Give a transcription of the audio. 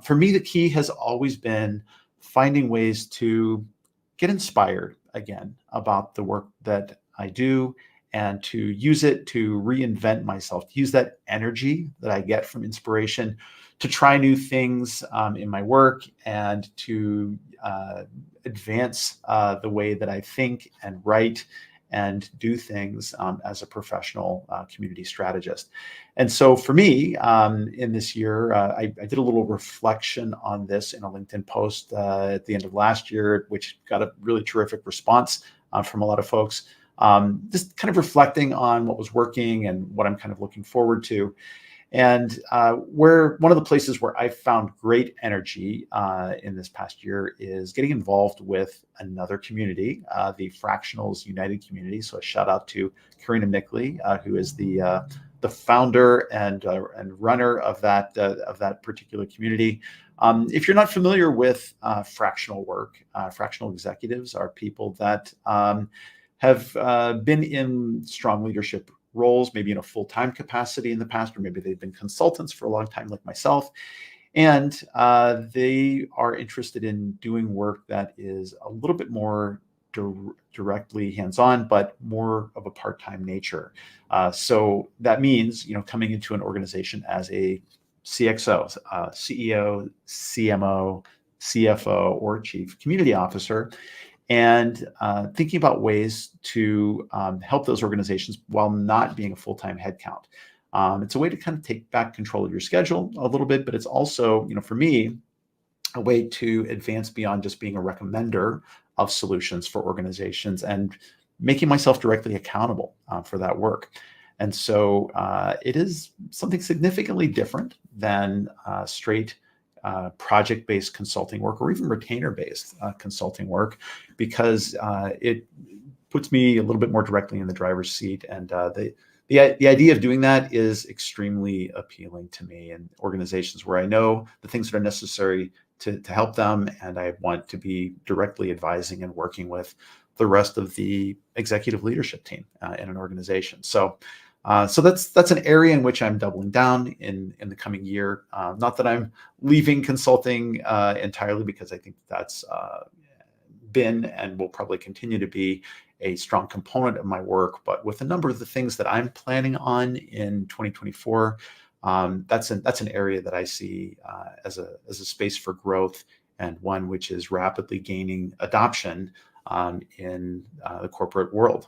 For me, the key has always been finding ways to get inspired again about the work that I do and to use it to reinvent myself, to use that energy that I get from inspiration to try new things in my work and to advance the way that I think and write and do things as a professional community strategist. And so for me, in this year, I did a little reflection on this in a LinkedIn post at the end of last year, which got a really terrific response from a lot of folks. Just kind of reflecting on what was working and what I'm kind of looking forward to. And where one of the places where I found great energy in this past year is getting involved with another community, the Fractionals United community. So a shout out to Karina Mickley, who is the founder and runner of that particular community. If you're not familiar with fractional work, fractional executives are people that have been in strong leadership roles, maybe in a full-time capacity in the past, or maybe they've been consultants for a long time like myself. And they are interested in doing work that is a little bit more directly hands-on, but more of a part-time nature. So that means, coming into an organization as a CXO, CEO, CMO, CFO, or Chief Community Officer, and thinking about ways to help those organizations while not being a full-time headcount. It's a way to kind of take back control of your schedule a little bit, but it's also, for me, a way to advance beyond just being a recommender of solutions for organizations and making myself directly accountable for that work. And so it is something significantly different than straight project-based consulting work or even retainer-based consulting work, because it puts me a little bit more directly in the driver's seat. And the idea of doing that is extremely appealing to me, and organizations where I know the things that are necessary to help them, and I want to be directly advising and working with the rest of the executive leadership team in an organization. So that's an area in which I'm doubling down in the coming year. Not that I'm leaving consulting entirely, because I think that's been and will probably continue to be a strong component of my work. But with a number of the things that I'm planning on in 2024, that's an area that I see as a space for growth, and one which is rapidly gaining adoption in the corporate world.